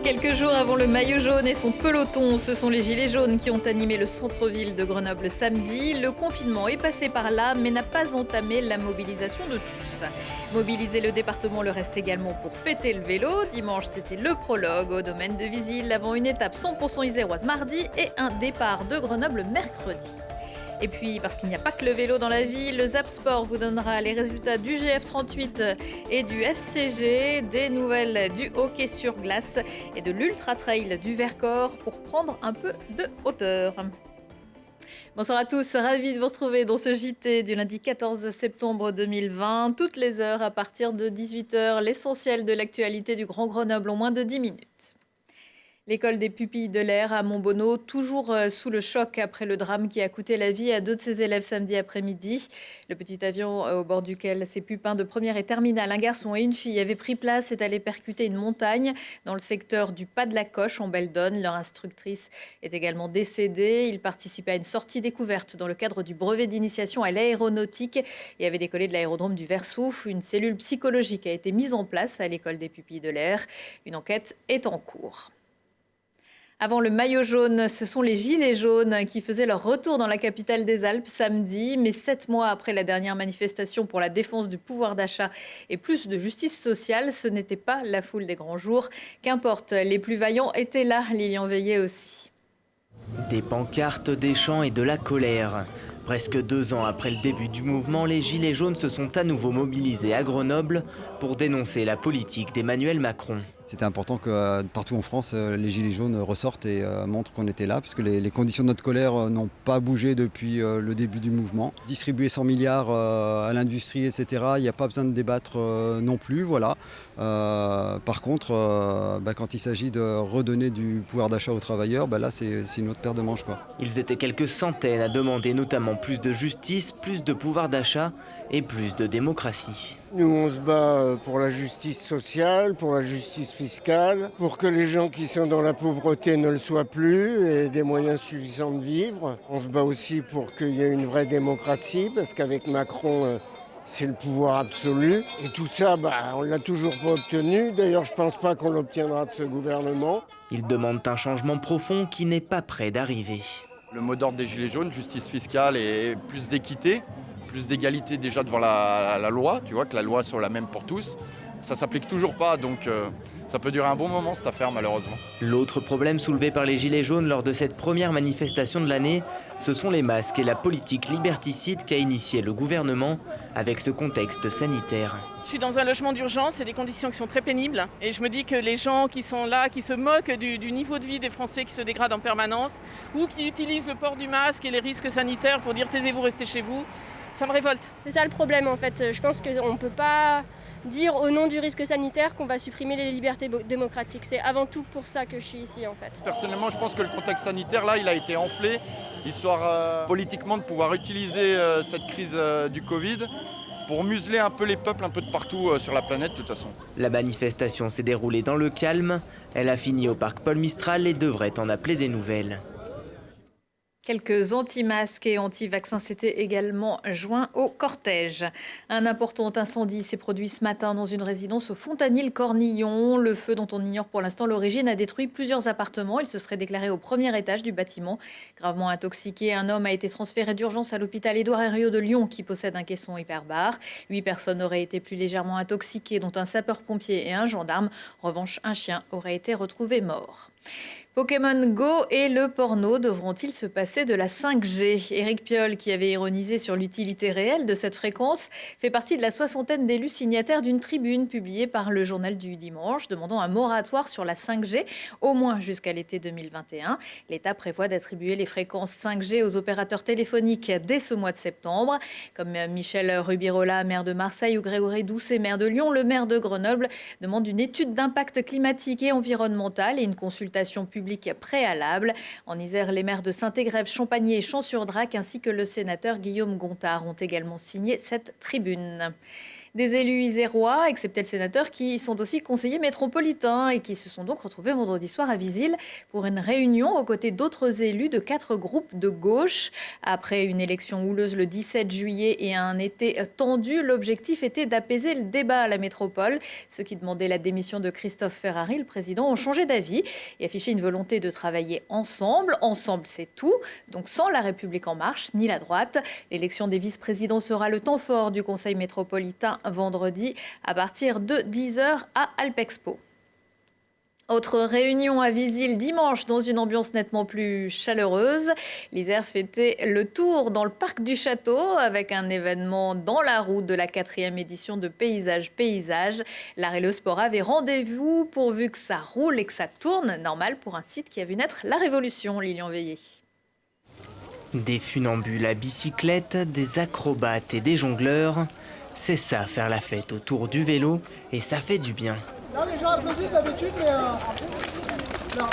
Quelques jours avant le maillot jaune et son peloton, ce sont les gilets jaunes qui ont animé le centre-ville de Grenoble samedi. Le confinement est passé par là, mais n'a pas entamé la mobilisation de tous. Mobiliser le département le reste également pour fêter le vélo. Dimanche, c'était le prologue au domaine de Visil avant une étape 100% iséroise mardi et un départ de Grenoble mercredi. Et puis, parce qu'il n'y a pas que le vélo dans la ville, le Zap Sport vous donnera les résultats du GF38 et du FCG, des nouvelles du hockey sur glace et de l'Ultra Trail du Vercors pour prendre un peu de hauteur. Bonsoir à tous, ravi de vous retrouver dans ce JT du lundi 14 septembre 2020. Toutes les heures à partir de 18h, l'essentiel de l'actualité du Grand Grenoble en moins de 10 minutes. L'école des pupilles de l'air à Montbonneau, toujours sous le choc après le drame qui a coûté la vie à 2 de ses élèves samedi après-midi. Le petit avion au bord duquel ses pupins de première et terminale, un garçon et une fille, avaient pris place, est allé percuter une montagne dans le secteur du Pas de la Coche en Belledonne. Leur instructrice est également décédée. Il participait à une sortie découverte dans le cadre du brevet d'initiation à l'aéronautique et avait décollé de l'aérodrome du Versouf. Une cellule psychologique a été mise en place à l'école des pupilles de l'air. Une enquête est en cours. Avant le maillot jaune, ce sont les gilets jaunes qui faisaient leur retour dans la capitale des Alpes samedi. Mais 7 mois après la dernière manifestation pour la défense du pouvoir d'achat et plus de justice sociale, ce n'était pas la foule des grands jours. Qu'importe, les plus vaillants étaient là, Lilian Veillet aussi. Des pancartes, des chants et de la colère. Presque 2 ans après le début du mouvement, les Gilets jaunes se sont à nouveau mobilisés à Grenoble pour dénoncer la politique d'Emmanuel Macron. C'était important que partout en France, les Gilets jaunes ressortent et montrent qu'on était là, puisque les conditions de notre colère n'ont pas bougé depuis le début du mouvement. Distribuer 100 milliards à l'industrie, etc., il n'y a pas besoin de débattre non plus. Voilà. Par contre, quand il s'agit de redonner du pouvoir d'achat aux travailleurs, là c'est une autre paire de manches, quoi. Ils étaient quelques centaines à demander notamment plus de justice, plus de pouvoir d'achat et plus de démocratie. Nous, on se bat pour la justice sociale, pour la justice fiscale, pour que les gens qui sont dans la pauvreté ne le soient plus et des moyens suffisants de vivre. On se bat aussi pour qu'il y ait une vraie démocratie, parce qu'avec Macron, c'est le pouvoir absolu. Et tout ça, on ne l'a toujours pas obtenu. D'ailleurs, je ne pense pas qu'on l'obtiendra de ce gouvernement. Ils demandent un changement profond qui n'est pas près d'arriver. Le mot d'ordre des Gilets jaunes, justice fiscale et plus d'équité. Plus d'égalité déjà devant la loi, tu vois, que la loi soit la même pour tous. Ça s'applique toujours pas, donc ça peut durer un bon moment cette affaire malheureusement. L'autre problème soulevé par les Gilets jaunes lors de cette première manifestation de l'année, ce sont les masques et la politique liberticide qu'a initié le gouvernement avec ce contexte sanitaire. Je suis dans un logement d'urgence, c'est des conditions qui sont très pénibles. Et je me dis que les gens qui sont là, qui se moquent du niveau de vie des Français qui se dégrade en permanence, ou qui utilisent le port du masque et les risques sanitaires pour dire taisez-vous, restez chez vous, ça me révolte. C'est ça le problème en fait. Je pense qu'on ne peut pas dire au nom du risque sanitaire qu'on va supprimer les libertés démocratiques. C'est avant tout pour ça que je suis ici en fait. Personnellement, je pense que le contexte sanitaire, là, il a été enflé, histoire politiquement de pouvoir utiliser cette crise du Covid pour museler un peu les peuples un peu de partout sur la planète de toute façon. La manifestation s'est déroulée dans le calme. Elle a fini au parc Paul Mistral et devrait en appeler des nouvelles. Quelques anti-masques et anti-vaccins s'étaient également joints au cortège. Un important incendie s'est produit ce matin dans une résidence au Fontanil-Cornillon. Le feu, dont on ignore pour l'instant l'origine, a détruit plusieurs appartements. Il se serait déclaré au premier étage du bâtiment. Gravement intoxiqué, un homme a été transféré d'urgence à l'hôpital Édouard Herriot de Lyon qui possède un caisson hyperbare. 8 personnes auraient été plus légèrement intoxiquées, dont un sapeur-pompier et un gendarme. En revanche, un chien aurait été retrouvé mort. Pokémon Go et le porno devront-ils se passer de la 5G ? Éric Piolle, qui avait ironisé sur l'utilité réelle de cette fréquence, fait partie de la soixantaine d'élus signataires d'une tribune publiée par le journal du dimanche, demandant un moratoire sur la 5G, au moins jusqu'à l'été 2021. L'État prévoit d'attribuer les fréquences 5G aux opérateurs téléphoniques dès ce mois de septembre. Comme Michel Rubirola, maire de Marseille, ou Grégory Doucet, maire de Lyon, le maire de Grenoble demande une étude d'impact climatique et environnemental et une consultation publique préalable. En Isère, les maires de Saint-Égrève, Champagné et Champs-sur-Drac ainsi que le sénateur Guillaume Gontard ont également signé cette tribune. Des élus isérois, excepté le sénateur, qui sont aussi conseillers métropolitains et qui se sont donc retrouvés vendredi soir à Visil pour une réunion aux côtés d'autres élus de 4 groupes de gauche. Après une élection houleuse le 17 juillet et un été tendu, l'objectif était d'apaiser le débat à la métropole. Ceux qui demandaient la démission de Christophe Ferrari, le président, ont changé d'avis et affiché une volonté de travailler ensemble. Ensemble, c'est tout. Donc sans La République en marche, ni la droite. L'élection des vice-présidents sera le temps fort du Conseil métropolitain vendredi à partir de 10h à Alpexpo. Autre réunion à Visil dimanche dans une ambiance nettement plus chaleureuse. L'Isère fêtait le tour dans le parc du château avec un événement dans la route de la 4e édition de Paysage. L'art et le sport avaient rendez-vous pourvu que ça roule et que ça tourne. Normal pour un site qui a vu naître la révolution, Lilian Veillé. Des funambules à bicyclette, des acrobates et des jongleurs. C'est ça, faire la fête autour du vélo, et ça fait du bien. Là, les gens applaudissent d'habitude, mais non,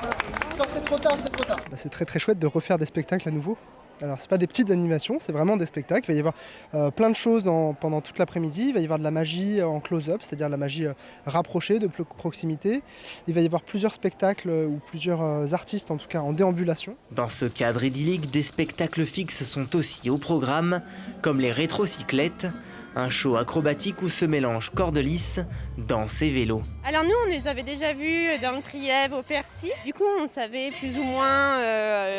quand c'est trop tard, c'est trop tard. C'est très très chouette de refaire des spectacles à nouveau. Alors c'est pas des petites animations, c'est vraiment des spectacles. Il va y avoir plein de choses pendant toute l'après-midi. Il va y avoir de la magie en close-up, c'est-à-dire la magie rapprochée, de proximité. Il va y avoir plusieurs spectacles ou plusieurs artistes en tout cas en déambulation. Dans ce cadre idyllique, des spectacles fixes sont aussi au programme, comme les rétrocyclettes, un show acrobatique où se mélangent cordes lisses, danse et vélo. Alors nous, on les avait déjà vus dans le Trièvre, au Percy. Du coup, on savait plus ou moins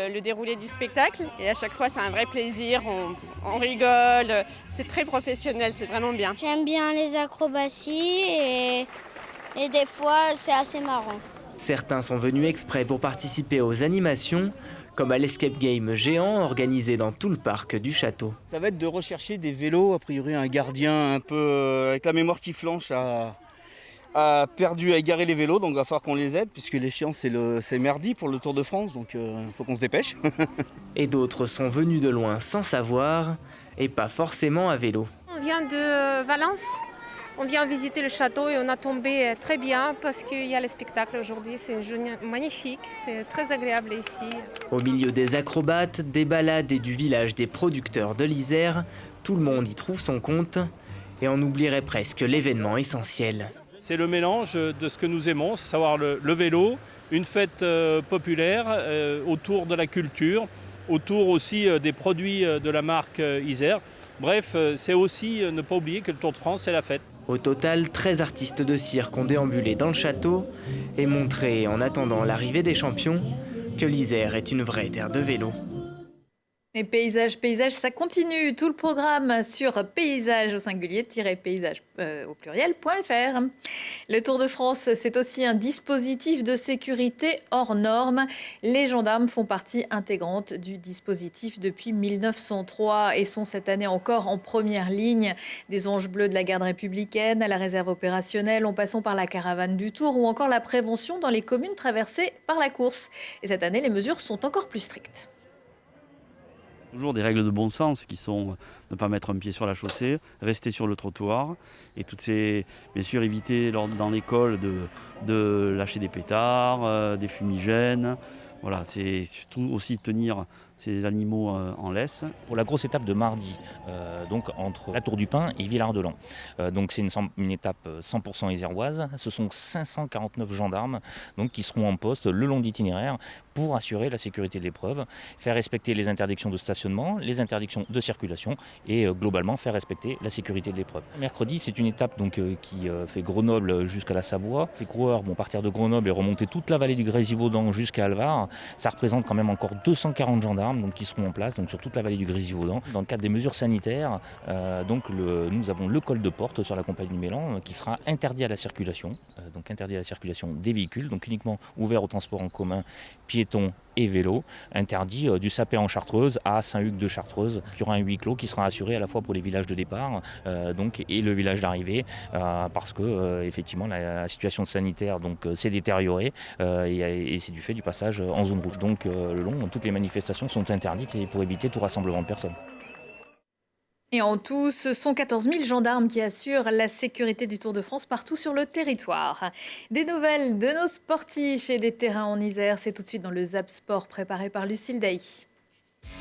le déroulé du spectacle. Et à chaque fois, c'est un vrai plaisir, on rigole. C'est très professionnel, c'est vraiment bien. J'aime bien les acrobaties et des fois, c'est assez marrant. Certains sont venus exprès pour participer aux animations, comme à l'escape game géant organisé dans tout le parc du château. Ça va être de rechercher des vélos, a priori un gardien un peu avec la mémoire qui flanche a perdu à égarer les vélos, donc il va falloir qu'on les aide puisque l'échéance c'est mardi pour le Tour de France, donc il faut qu'on se dépêche. Et d'autres sont venus de loin sans savoir et pas forcément à vélo. On vient de Valence. On vient visiter le château et on a tombé très bien parce qu'il y a le spectacle aujourd'hui. C'est une journée magnifique, c'est très agréable ici. Au milieu des acrobates, des balades et du village des producteurs de l'Isère, tout le monde y trouve son compte et on oublierait presque l'événement essentiel. C'est le mélange de ce que nous aimons, c'est savoir le vélo, une fête populaire autour de la culture, autour aussi des produits de la marque Isère. Bref, c'est aussi ne pas oublier que le Tour de France, c'est la fête. Au total, 13 artistes de cirque ont déambulé dans le château et montré, en attendant l'arrivée des champions, que l'Isère est une vraie terre de vélo. Et paysage, ça continue. Tout le programme sur paysage au singulier paysage au pluriel.fr. Le Tour de France, c'est aussi un dispositif de sécurité hors norme. Les gendarmes font partie intégrante du dispositif depuis 1903 et sont cette année encore en première ligne. Des anges bleus de la garde républicaine à la réserve opérationnelle, en passant par la caravane du Tour ou encore la prévention dans les communes traversées par la course. Et cette année, les mesures sont encore plus strictes. Toujours des règles de bon sens qui sont ne pas mettre un pied sur la chaussée, rester sur le trottoir et toutes ces, bien sûr, éviter dans l'école de lâcher des pétards, des fumigènes. Voilà, c'est surtout aussi tenir ces animaux en laisse. Pour la grosse étape de mardi, donc entre la Tour du Pin et Villard-de-Lans. Donc c'est une étape 100% iséroise. Ce sont 549 gendarmes donc, qui seront en poste le long d'itinéraire pour assurer la sécurité de l'épreuve, faire respecter les interdictions de stationnement, les interdictions de circulation et globalement faire respecter la sécurité de l'épreuve. Mercredi, c'est une étape donc, qui fait Grenoble jusqu'à la Savoie. Les coureurs vont partir de Grenoble et remonter toute la vallée du Grésivaudan jusqu'à Alvar. Ça représente quand même encore 240 gendarmes donc, qui seront en place donc, sur toute la vallée du Grésivaudan. Dans le cadre des mesures sanitaires, nous avons le col de porte sur la compagnie du Mélan qui sera interdit à la circulation, donc interdit à la circulation des véhicules, donc uniquement ouvert au transport en commun, piétons et vélos, interdit du Sapé en Chartreuse à Saint-Hugues de Chartreuse. Il y aura un huis clos qui sera assuré à la fois pour les villages de départ et le village d'arrivée parce que effectivement la situation sanitaire s'est détériorée et c'est du fait du passage en zone rouge. Donc le long, toutes les manifestations sont interdites et pour éviter tout rassemblement de personnes. Et en tout, ce sont 14 000 gendarmes qui assurent la sécurité du Tour de France partout sur le territoire. Des nouvelles de nos sportifs et des terrains en Isère, c'est tout de suite dans le Zap Sport préparé par Lucille Dailly.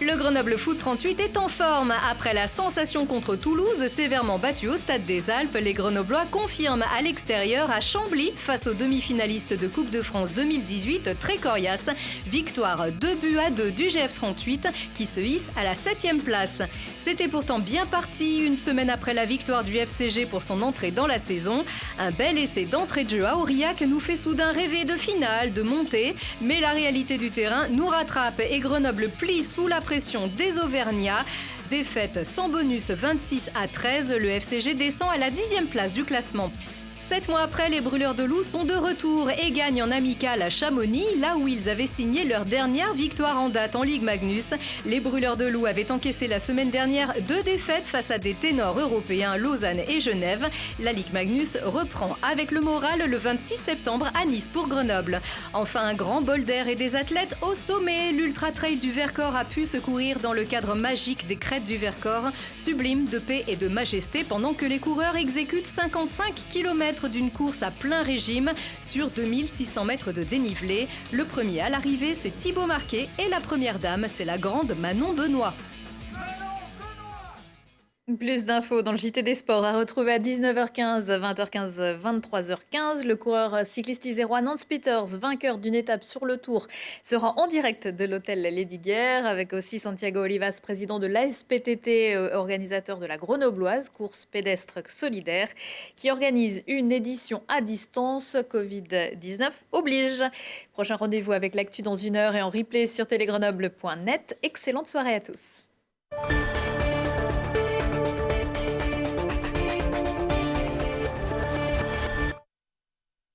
Le Grenoble Foot 38 est en forme. Après la sensation contre Toulouse, sévèrement battue au Stade des Alpes, les Grenoblois confirment à l'extérieur à Chambly face aux demi-finalistes de Coupe de France 2018 très coriace. Victoire 2-2 du GF 38 qui se hisse à la 7e place. C'était pourtant bien parti une semaine après la victoire du FCG pour son entrée dans la saison. Un bel essai d'entrée de jeu à Aurillac nous fait soudain rêver de finale, de montée. Mais la réalité du terrain nous rattrape et Grenoble plie sous la pression des Auvergnats. Défaite sans bonus 26-13, le FCG descend à la 10e place du classement. 7 mois après, les Brûleurs de Loups sont de retour et gagnent en amical à Chamonix, là où ils avaient signé leur dernière victoire en date en Ligue Magnus. Les Brûleurs de Loups avaient encaissé la semaine dernière 2 défaites face à des ténors européens, Lausanne et Genève. La Ligue Magnus reprend avec le moral le 26 septembre à Nice pour Grenoble. Enfin, un grand bol d'air et des athlètes au sommet. L'Ultra Trail du Vercors a pu se courir dans le cadre magique des crêtes du Vercors, sublime de paix et de majesté, pendant que les coureurs exécutent 55 km d'une course à plein régime sur 2600 mètres de dénivelé. Le premier à l'arrivée, c'est Thibaut Marquet et la première dame, c'est la grande Manon Benoît. Plus d'infos dans le JT des Sports à retrouver à 19h15, 20h15, 23h15. Le coureur cycliste isérois Nance Peters, vainqueur d'une étape sur le Tour, sera en direct de l'hôtel Lesdiguières, avec aussi Santiago Olivas, président de l'ASPTT, organisateur de la Grenobloise, course pédestre solidaire, qui organise une édition à distance. Covid-19 oblige. Prochain rendez-vous avec l'actu dans 1 heure et en replay sur télégrenoble.net. Excellente soirée à tous.